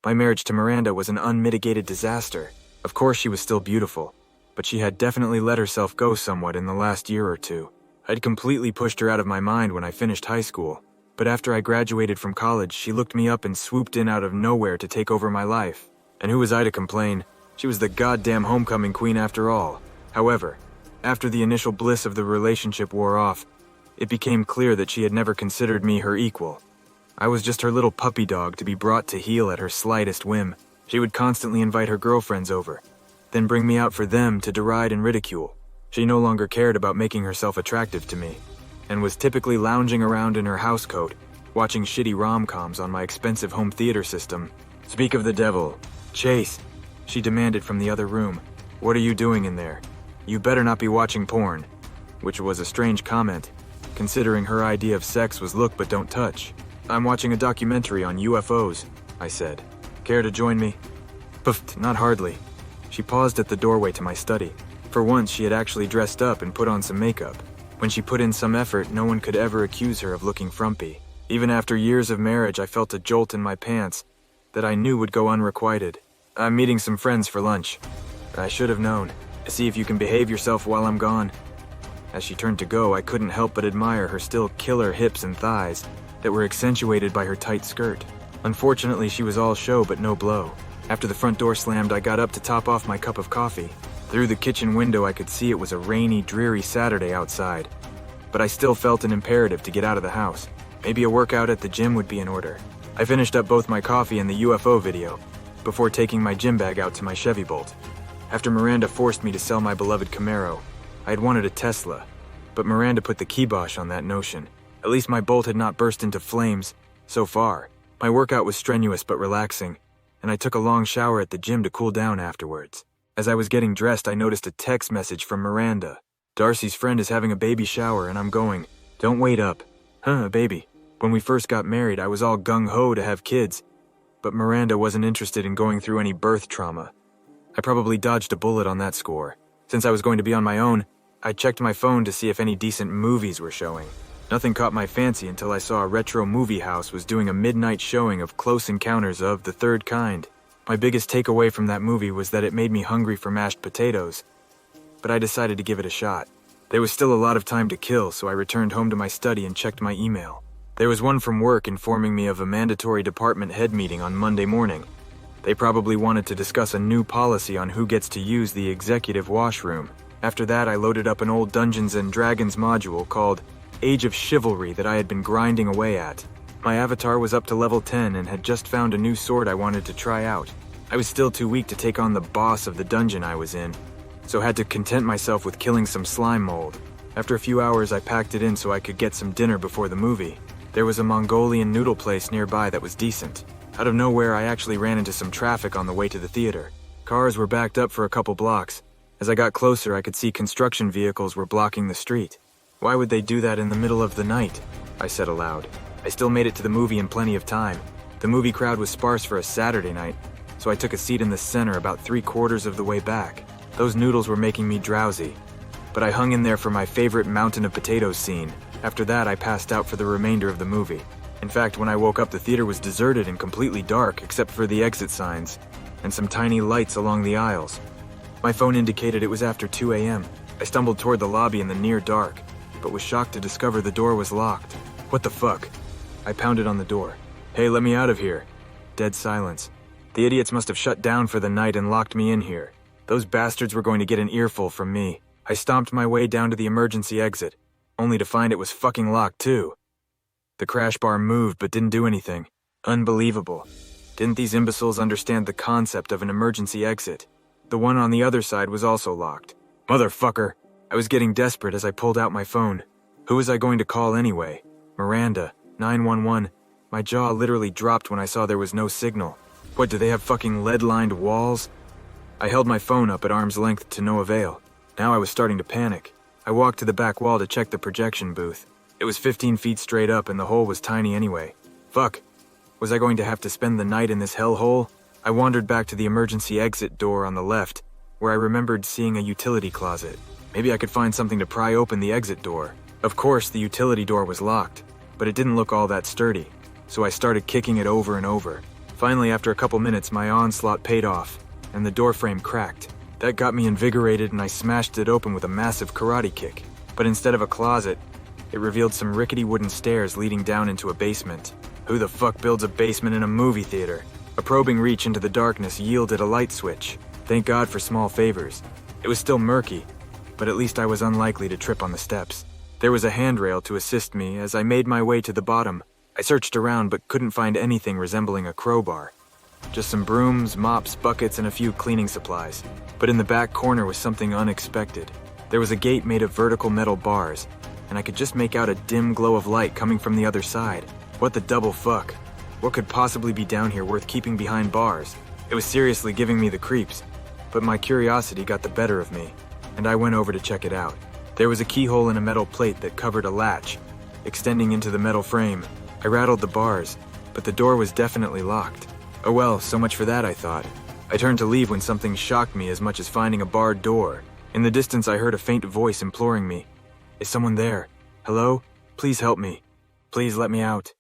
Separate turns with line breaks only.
My marriage to Miranda was an unmitigated disaster. Of course she was still beautiful, but she had definitely let herself go somewhat in the last year or two. I'd completely pushed her out of my mind when I finished high school, but after I graduated from college, she looked me up and swooped in out of nowhere to take over my life. And who was I to complain? She was the goddamn homecoming queen after all. However, after the initial bliss of the relationship wore off, it became clear that she had never considered me her equal. I was just her little puppy dog to be brought to heel at her slightest whim. She would constantly invite her girlfriends over, then bring me out for them to deride and ridicule. She no longer cared about making herself attractive to me, and was typically lounging around in her housecoat, watching shitty rom-coms on my expensive home theater system. "Speak of the devil. Chase," she demanded from the other room. "What are you doing in there? You better not be watching porn," which was a strange comment, considering her idea of sex was look but don't touch. "I'm watching a documentary on UFOs," I said. "Care to join me?" Puffed, not hardly. She paused at the doorway to my study. For once, she had actually dressed up and put on some makeup. When she put in some effort, no one could ever accuse her of looking frumpy. Even after years of marriage, I felt a jolt in my pants that I knew would go unrequited. "I'm meeting some friends for lunch. I should have known. See if you can behave yourself while I'm gone." As she turned to go, I couldn't help but admire her still killer hips and thighs that were accentuated by her tight skirt. Unfortunately, she was all show but no blow. After the front door slammed, I got up to top off my cup of coffee. Through the kitchen window, I could see it was a rainy, dreary Saturday outside, but I still felt an imperative to get out of the house. Maybe a workout at the gym would be in order. I finished up both my coffee and the UFO video before taking my gym bag out to my Chevy Bolt. After Miranda forced me to sell my beloved Camaro, I had wanted a Tesla, but Miranda put the kibosh on that notion. At least my Bolt had not burst into flames, so far. My workout was strenuous but relaxing, and I took a long shower at the gym to cool down afterwards. As I was getting dressed, I noticed a text message from Miranda. "Darcy's friend is having a baby shower and I'm going. Don't wait up." "Huh, a baby." When we first got married, I was all gung-ho to have kids, but Miranda wasn't interested in going through any birth trauma. I probably dodged a bullet on that score. Since I was going to be on my own, I checked my phone to see if any decent movies were showing. Nothing caught my fancy until I saw a retro movie house was doing a midnight showing of Close Encounters of the Third Kind. My biggest takeaway from that movie was that it made me hungry for mashed potatoes, but I decided to give it a shot. There was still a lot of time to kill, so I returned home to my study and checked my email. There was one from work informing me of a mandatory department head meeting on Monday morning. They probably wanted to discuss a new policy on who gets to use the executive washroom. After that, I loaded up an old Dungeons & Dragons module called Age of Chivalry that I had been grinding away at. My avatar was up to level 10 and had just found a new sword I wanted to try out. I was still too weak to take on the boss of the dungeon I was in, so had to content myself with killing some slime mold. After a few hours, I packed it in so I could get some dinner before the movie. There was a Mongolian noodle place nearby that was decent. Out of nowhere, I actually ran into some traffic on the way to the theater. Cars were backed up for a couple blocks. As I got closer, I could see construction vehicles were blocking the street. "Why would they do that in the middle of the night?" I said aloud. I still made it to the movie in plenty of time. The movie crowd was sparse for a Saturday night, so I took a seat in the center about 3/4 of the way back. Those noodles were making me drowsy, but I hung in there for my favorite mountain of potatoes scene. After that, I passed out for the remainder of the movie. In fact, when I woke up, the theater was deserted and completely dark except for the exit signs and some tiny lights along the aisles. My phone indicated it was after 2 a.m. I stumbled toward the lobby in the near dark, but was shocked to discover the door was locked. What the fuck? I pounded on the door. "Hey, let me out of here." Dead silence. The idiots must have shut down for the night and locked me in here. Those bastards were going to get an earful from me. I stomped my way down to the emergency exit, only to find it was fucking locked too. The crash bar moved but didn't do anything. Unbelievable. Didn't these imbeciles understand the concept of an emergency exit? The one on the other side was also locked. Motherfucker. I was getting desperate as I pulled out my phone. Who was I going to call anyway? Miranda. 911. My jaw literally dropped when I saw there was no signal. What, do they have fucking lead-lined walls? I held my phone up at arm's length to no avail. Now I was starting to panic. I walked to the back wall to check the projection booth. It was 15 feet straight up and the hole was tiny anyway. Fuck. Was I going to have to spend the night in this hellhole? I wandered back to the emergency exit door on the left, where I remembered seeing a utility closet. Maybe I could find something to pry open the exit door. Of course, the utility door was locked, but it didn't look all that sturdy, so I started kicking it over and over. Finally, after a couple minutes, my onslaught paid off, and the doorframe cracked. That got me invigorated, and I smashed it open with a massive karate kick. But instead of a closet, it revealed some rickety wooden stairs leading down into a basement. Who the fuck builds a basement in a movie theater? A probing reach into the darkness yielded a light switch. Thank God for small favors. It was still murky, but at least I was unlikely to trip on the steps. There was a handrail to assist me as I made my way to the bottom. I searched around but couldn't find anything resembling a crowbar. Just some brooms, mops, buckets, and a few cleaning supplies. But in the back corner was something unexpected. There was a gate made of vertical metal bars, and I could just make out a dim glow of light coming from the other side. What the double fuck? What could possibly be down here worth keeping behind bars? It was seriously giving me the creeps, but my curiosity got the better of me, and I went over to check it out. There was a keyhole in a metal plate that covered a latch, extending into the metal frame. I rattled the bars, but the door was definitely locked. Oh well, so much for that, I thought. I turned to leave when something shocked me as much as finding a barred door. In the distance, I heard a faint voice imploring me. Is someone there? Hello? Please help me. Please let me out.